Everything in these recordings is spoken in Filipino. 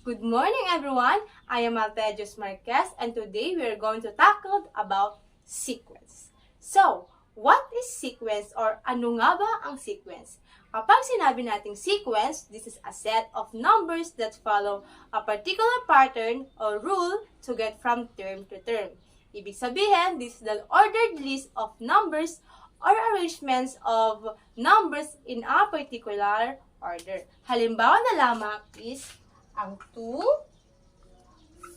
Good morning everyone! I am Altejos Marquez and today we are going to tackle about sequence. So, what is sequence or ano nga ba ang sequence? Kapag sinabi nating sequence, this is a set of numbers that follow a particular pattern or rule to get from term to term. Ibig sabihin, this is the ordered list of numbers or arrangements of numbers in a particular order. Halimbawa na lamang is ang 2,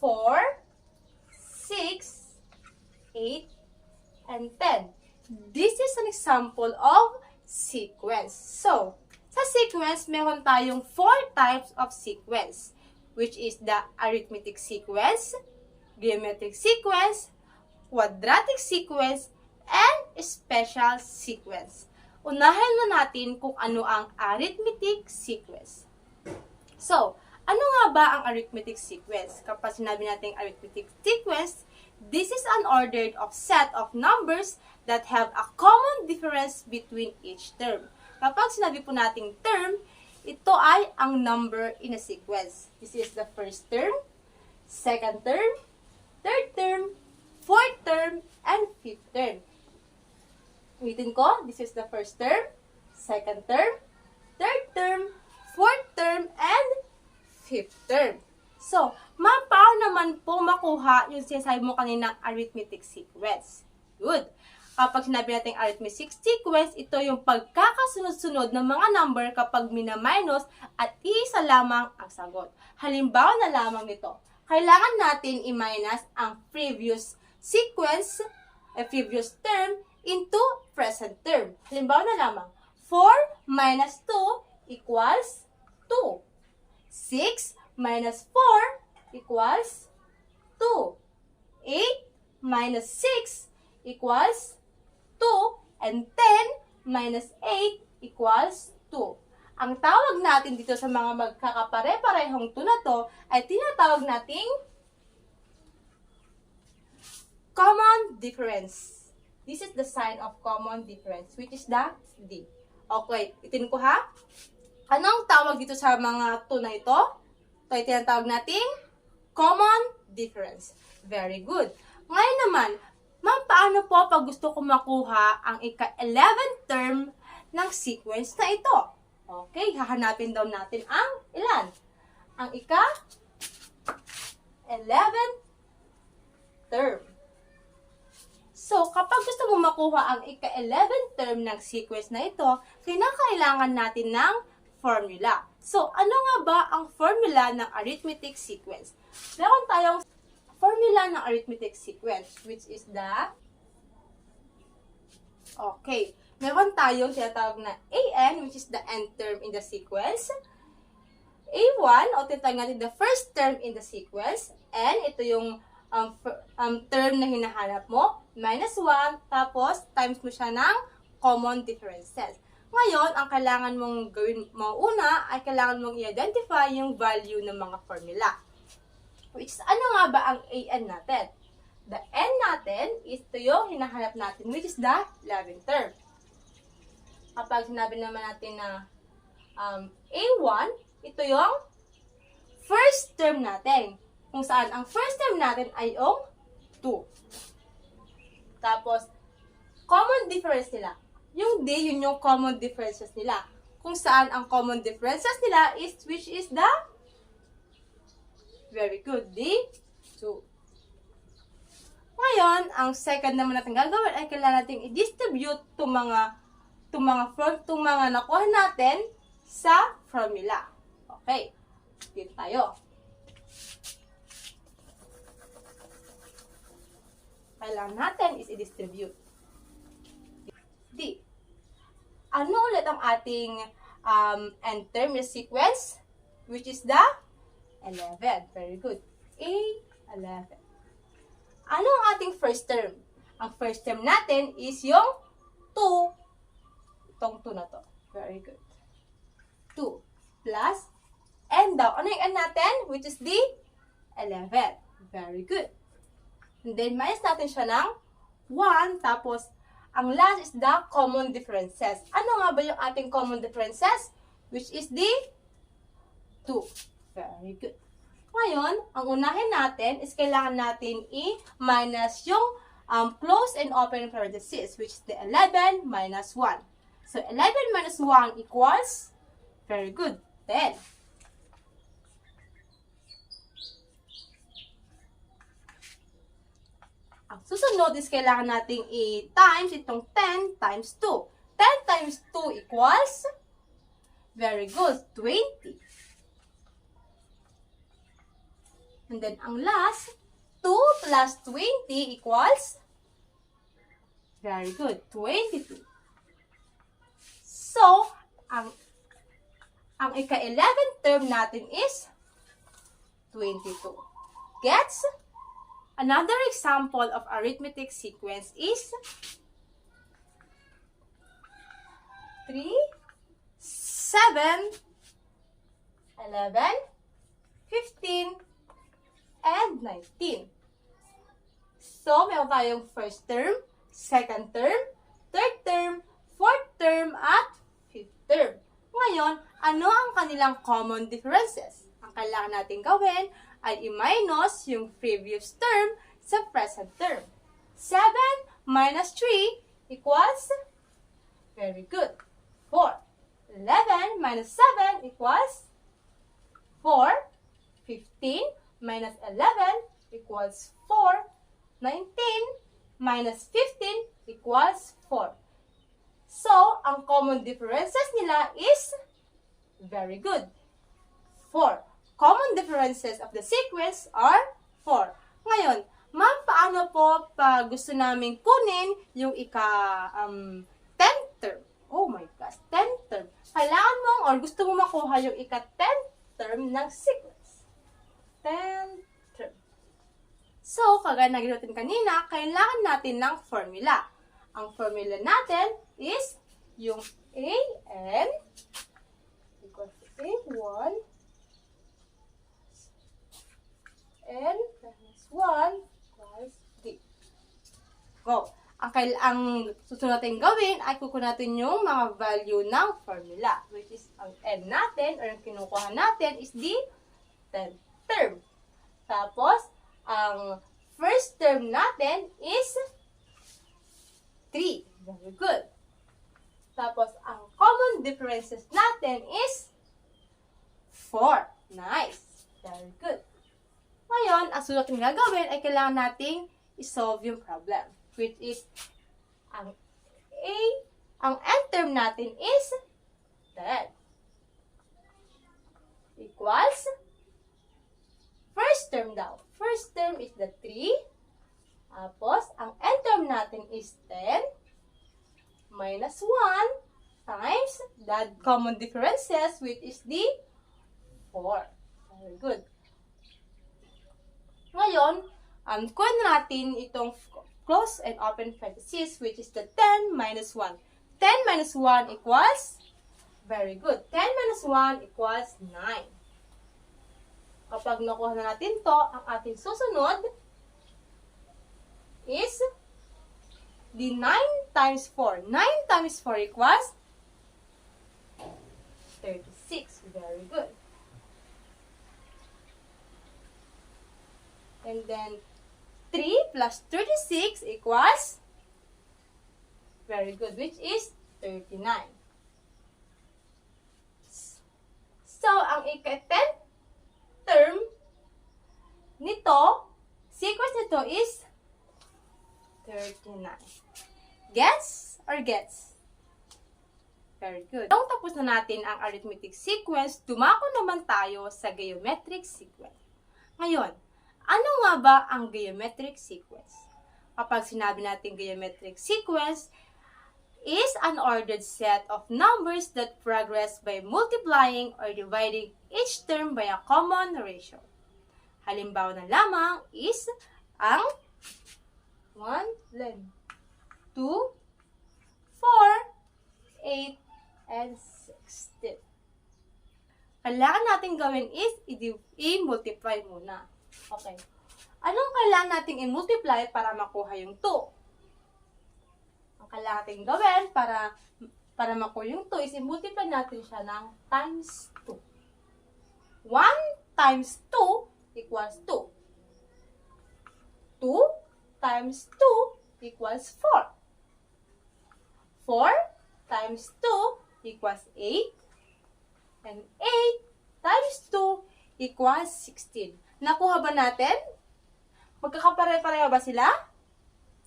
4, 6, 8, and 10. This is an example of sequence. So, sa sequence, meron tayong 4 types of sequence, which is the arithmetic sequence, geometric sequence, quadratic sequence, and special sequence. Unahin na natin kung ano ang arithmetic sequence. So, ano nga ba ang arithmetic sequence? Kapag sinabi natin arithmetic sequence, this is an ordered of set of numbers that have a common difference between each term. Kapag sinabi po nating term, ito ay ang number in a sequence. This is the first term, second term, third term, fourth term, and fifth term. Ulitin ko, this is the first term, second term, third term, fourth term, and fifth term. So, paano naman po makuha yung sinasabi mo kanina arithmetic sequence? Good. Kapag sinabi natin arithmetic sequence, ito yung pagkakasunod-sunod ng mga number kapag mina-minus at isa lamang ang sagot. Halimbawa na lamang nito, kailangan natin i-minus ang previous sequence, previous term, into present term. Halimbawa na lamang, 4 minus 2 equals 2. 6 minus 4 equals 2. 8 minus 6 equals 2. And 10 minus 8 equals 2. Ang tawag natin dito sa mga magkakapare-parehong 2 na to ay tinatawag nating common difference. This is the sign of common difference, which is the D. Okay, itin ko ha. Anong tawag dito sa mga 2 na ito? Ito ay tinatawag nating common difference. Very good. Ngayon naman, paano po pag gusto ko makuha ang ika-11th term ng sequence na ito? Okay, hahanapin daw natin ang ilan? Ang ika-11th term. So, kapag gusto mo makuha ang ika-11th term ng sequence na ito, kinakailangan natin ng formula. So, ano nga ba ang formula ng arithmetic sequence? Meron tayong formula ng arithmetic sequence, which is the... Okay. Meron tayong tinatawag na AN, which is the nth term in the sequence. A1, o tinatawag natin the first term in the sequence. And ito yung term na hinahanap mo, minus 1, tapos times mo siya ng common differences. Ngayon, ang kailangan mong gawin mo una ay kailangan mong i-identify yung value ng mga formula. Which is, ano nga ba ang AN natin? The N natin is ito yung hinahanap natin, which is the 11th term. Kapag sinabi naman natin na A1, ito yung first term natin. Kung saan ang first term natin ay yung 2. Tapos, common difference nila. Yung D, yun yung common differences nila. Kung saan ang common differences nila is, which is the, very good, D, 2. Ngayon, ang second naman natin gagawin ay kailangan natin i-distribute itong mga nakuha natin sa formula. Okay, dito tayo. Kailangan natin is i-distribute. D. Ano ulit ang ating nth term sequence? Which is the 11. Very good. A11. Ano ang ating first term? Ang first term natin is yung 2. Itong 2 na to. Very good. 2 plus n daw. Ano yung n natin? Which is the 11. Very good. And then, minus natin siya ng 1, tapos, ang last is the common differences. Ano nga ba yung ating common differences? Which is the 2. Very good. Ngayon, ang unahin natin is kailangan natin i-minus yung close and open parentheses, which is the 11 minus 1. So, 11 minus 1 equals, very good, 10. Ang susunod is kailangan nating i-times itong 10 times 2. 10 times 2 equals, very good, 20. And then, ang last, 2 plus 20 equals, very good, 22. So, ang ika-11 term natin is 22. Gets? Another example of arithmetic sequence is 3, 7, 11, 15, and 19. So, meron tayong first term, second term, third term, fourth term, at fifth term. Ngayon, ano ang kanilang common differences? Ang kailangan natin gawin ay i-minus yung previous term sa present term. 7 minus 3 equals, very good, 4. 11 minus 7 equals 4. 15 minus 11 equals 4. 19 minus 15 equals 4. So, ang common differences nila is very good, 4. Common differences of the sequence are 4. Ngayon, ma'am, paano po pag gusto namin kunin yung ika-10th term? Oh my gosh, 10th term. Kailangan mo or gusto mo makuha yung ika-10th term ng sequence. 10th term. So, kagaya na ginawa natin kanina, kailangan natin ng formula. Ang formula natin is yung AN equals to A1 N minus 1 equals D. Go. Ang susunod natin gawin ay kukunin natin yung mga value ng formula, which is ang N natin, or yung kinukuha natin is the 10th term. Tapos, ang first term natin is 3. Very good. Tapos, ang common differences natin is 4. Nice. Very good. Ngayon, ang sunod natin gagawin ay kailangan nating i-solve yung problem, which is ang end term natin is 10. Equals, first term daw. First term is the 3. Tapos, ang end term natin is 10 minus 1 times the common differences, which is the 4. Very good. Ngayon, kunin natin itong close and open parentheses, which is the 10 minus 1. 10 minus 1 equals, very good, 10 minus 1 equals 9. Kapag nakuha na natin to, ang ating susunod is the 9 times 4. 9 times 4 equals 36. Very good. And then, 3 plus 36 equals, very good, which is 39. So, ang ika-10th term nito, sequence nito is 39. Gets or gets? Very good. Nung tapos na natin ang arithmetic sequence, dumako naman tayo sa geometric sequence. Ngayon, ano nga ba ang geometric sequence? Kapag sinabi natin geometric sequence, is an ordered set of numbers that progress by multiplying or dividing each term by a common ratio. Halimbawa na lamang is ang 1, 2, 4, 8, and 16. Kailangan natin gawin is i-multiply muna. Okay. Anong kailangan nating i-multiply para makuha yung 2? Ang kailangan natin gawin para makuha yung 2 is i-multiply natin siya ng times 2. 1 times 2 equals 2. 2 times 2 equals 4. 4 times 2 equals 8. And 8 times 2 equals 16. Nakuha ba natin? Magkakapare-pareho ba sila?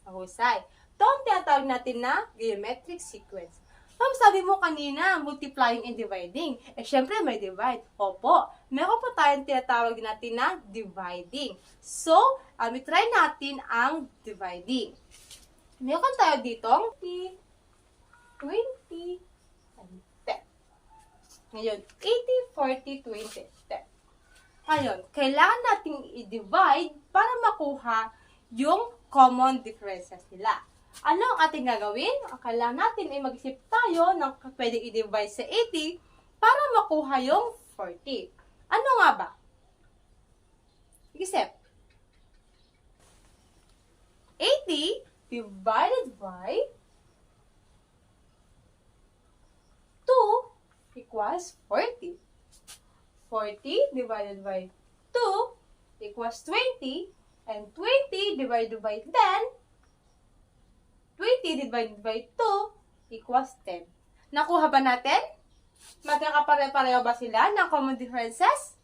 Mahusay. Ito ang tinatawag natin na geometric sequence. Ma'am, sabi mo kanina, multiplying and dividing. Syempre may divide. Opo, meron po tayong tinatawag natin na dividing. So, try natin ang dividing. Meron tayo ditong 20, and 10. Ngayon, 80, 40, 20, 10. Ngayon, kailangan nating i-divide para makuha yung common differences nila. Ano ang ating gagawin? Ang kailangan natin ay mag-isip tayo ng pwedeng i-divide sa 80 para makuha yung 40. Ano nga ba? Isip. 80 divided by 2 equals 40. 40 divided by 2 equals 20, and 20 divided by 10, 20 divided by 2 equals 10. Nakuha ba natin? Magkakapare-pareho ba sila ng common differences?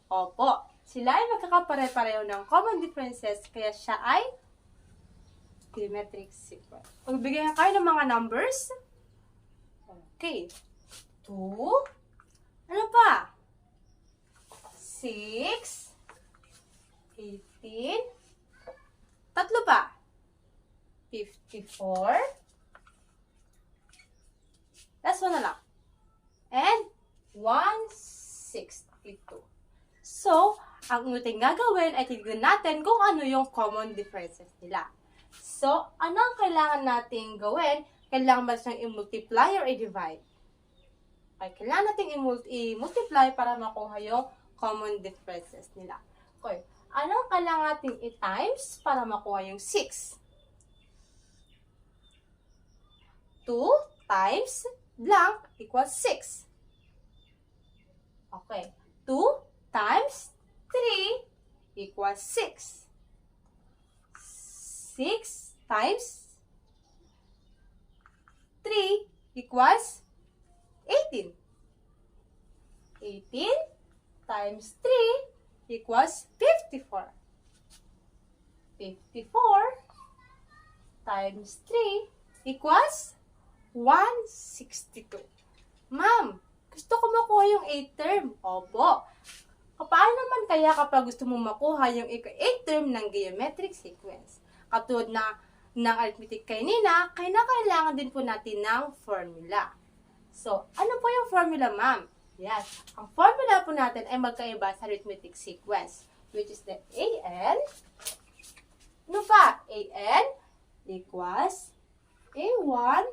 Opo, sila ay magkakapare-pareho ng common differences, kaya siya ay geometric sequence. Magbigay kayo ng mga numbers. Okay. 2. Ano pa? 6, 18, tatlo pa, 54, last one na lang, and 162. So, ang uting gagawin ay tignan natin kung ano yung common differences nila. So, ano ang kailangan nating gawin? Kailangan ba siyang i-multiply or i-divide? Ay, kailangan natin i-multiply para makuha yung common differences nila. Okay. Ano kailangan natin i-times para makuha yung 6? 2 times blank equals 6. Okay. 2 times 3 equals 6. 6 times 3 equals 18. 18 times 3 equals 54. 54 times 3 equals 162. Ma'am, gusto ko makuha yung 8 term. Opo. Paano naman kaya kapag gusto mo makuha yung 8 term ng geometric sequence? Katulad ng arithmetic kanina, kailangan din po natin ng formula. So, ano po yung formula, ma'am? Yes. Ang formula po natin ay magkaiba sa arithmetic sequence, which is the AN. Ano pa? AN equals A1,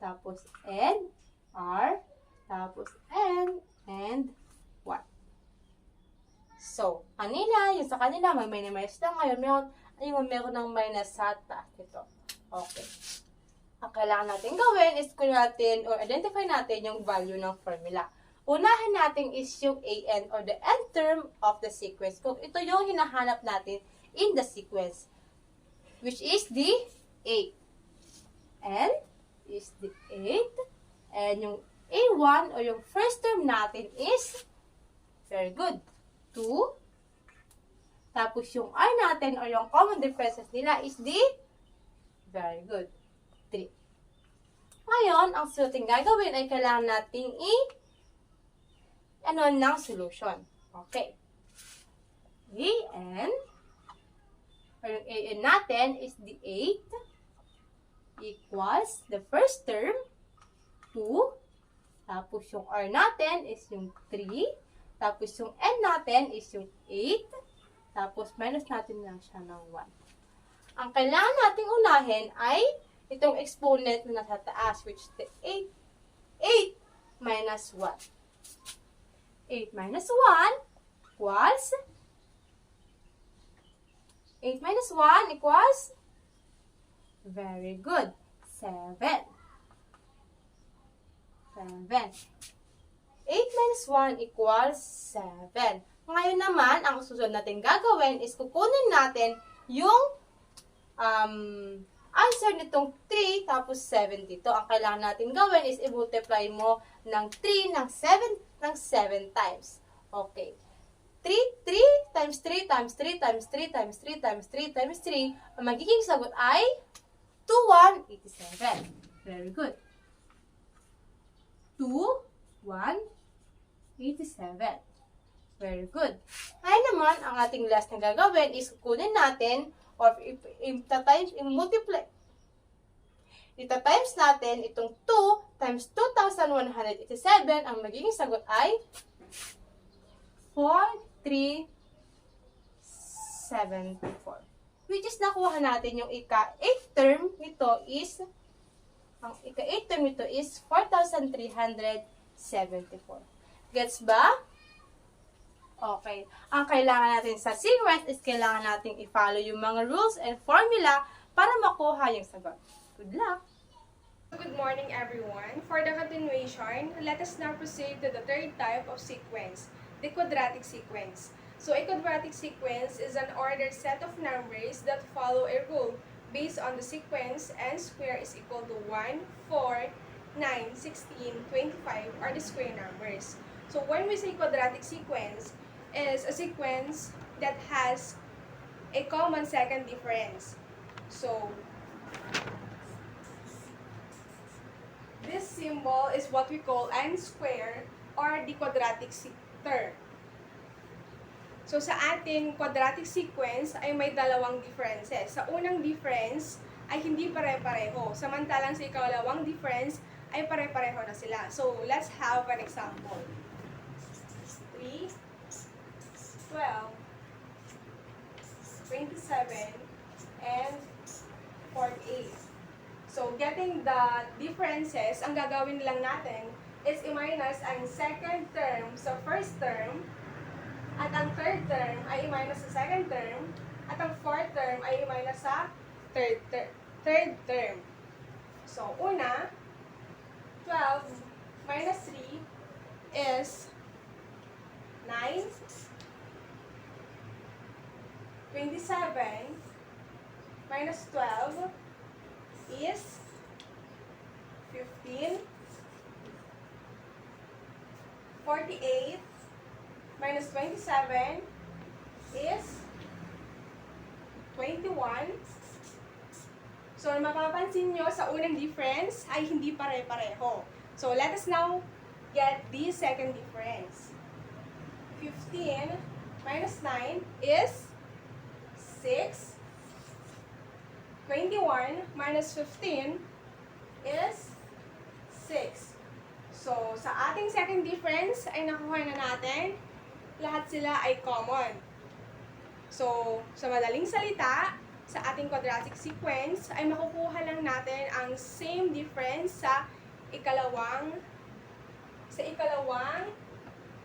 tapos N, R, tapos N, and 1. So, kanina, yung sa kanila, may minus lang. Ngayon, meron ng minus sa taas. Ito. Okay. Ang kailangan natin gawin is identify natin yung value ng formula. Unahin natin is yung AN or the n term of the sequence. Kung ito yung hinahanap natin in the sequence, which is the 8. N is the 8. And yung A1 or yung first term natin is, very good, 2. Tapos yung R natin or yung common differences nila is the, very good, 3. Ngayon, ang suting gagawin ay kailangan nating ng solution. Okay. AN, or yung AN natin is the 8 equals the first term, 2. Tapos yung R natin is yung 3. Tapos yung N natin is yung 8. Tapos minus natin lang siya ng 1. Ang kailangan nating unahin ay itong exponent na nasa taas, which is the 8 minus 1. 8 minus 1 equals 8 minus 1 equals, very good, 7. 8 minus 1 equals 7. Ngayon naman, ang susunod natin gagawin is kukunin natin yung answer nitong 3 tapos 72. Ang kailangan natin gawin is i-multiply mo ng 3 ng 7 times. Okay. 3 times 3 times 3 times 3 times 3 times 3 times 3. Ang magiging sagot ay 2187. Very good. 2187. Very good. Ngayon naman, ang ating last na gagawin is kukunin natin or i-multiply. Ita-times natin itong 2 times 2,187. Ang magiging sagot ay 4374. Which is nakuha natin yung ika-8 term nito is 4,374. Gets ba? Okay. Ang kailangan natin sa sequence is kailangan natin i-follow yung mga rules and formula para makuha yung sagot. Good luck! Good morning, everyone. For the continuation, let us now proceed to the third type of sequence, the quadratic sequence. So, a quadratic sequence is an ordered set of numbers that follow a rule based on the sequence n square is equal to 1, 4, 9, 16, 25 are the square numbers. So, when we say quadratic sequence, is a sequence that has a common second difference. So, this symbol is what we call n square or the quadratic term. So, sa ating quadratic sequence ay may dalawang differences. Sa unang difference ay hindi pare-pareho. Samantalang sa ikalawang difference ay pare-pareho na sila. So, let's have an example. 3, 12, 27, and 48. So, getting the differences, ang gagawin lang natin is i-minus ang second term sa first term, at ang third term ay i-minus sa second term, at ang fourth term ay i-minus sa third term. So, una, 12 minus 3 is 9. 27 minus 12 is 15. 48 minus 27 is 21. So, mapapansin nyo sa unang difference ay hindi pare-pareho. So, let us now get the second difference. 15 minus 9 is 6. 21 minus 15 is 6. So, sa ating second difference ay nakuha na natin, lahat sila ay common. So, sa madaling salita, sa ating quadratic sequence ay makukuha lang natin ang same difference sa ikalawang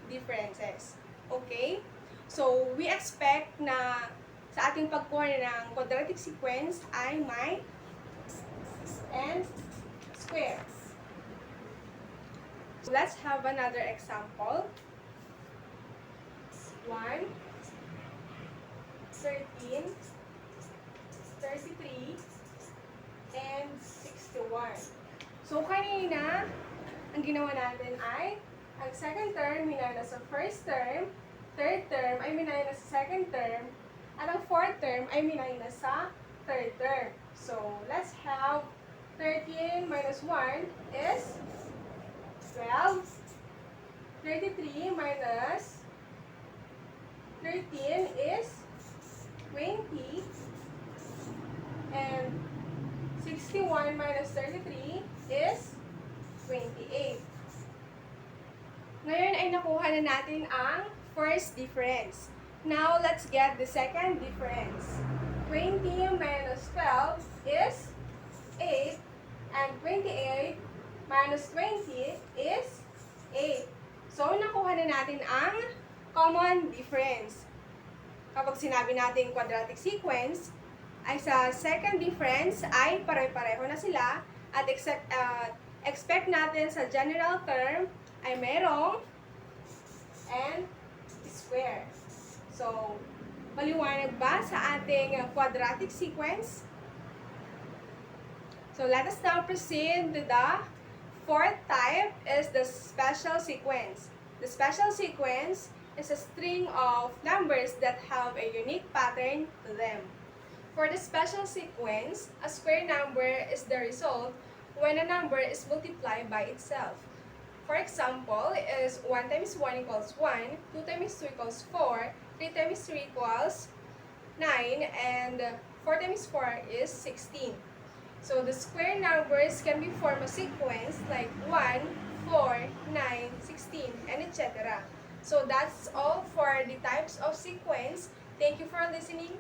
differences. Okay? So, we expect na sa ating pagkuha ng quadratic sequence ay may n square. So, let's have another example. 1, 13, 33, and 61. So, kanina, ang ginawa natin ay ang second term minus sa first term, third term ay minus sa second term, at ang fourth term ay minus sa third term. So, let's have 13 minus 1 is 12. 33 minus 13 is 20. And 61 minus 33 is 28. Ngayon ay nakuha na natin ang first difference. Now, let's get the second difference. 20 minus 12 is 8. And 28 minus 20 is 8. So, nakuha na natin ang common difference. Kapag sinabi natin quadratic sequence, ay sa second difference ay pare-pareho na sila at expect natin sa general term ay merong n square. So, maliwanag ba sa ating quadratic sequence? So, let us now proceed to the fourth type is the special sequence. The special sequence is a string of numbers that have a unique pattern to them. For the special sequence, a square number is the result when a number is multiplied by itself. For example, is 1 times 1 equals 1, 2 times 2 equals 4, 3 times 3 equals 9, and 4 times 4 is 16. So the square numbers can be formed a sequence like 1, 4, 9, 16, and etc. So that's all for the types of sequence. Thank you for listening.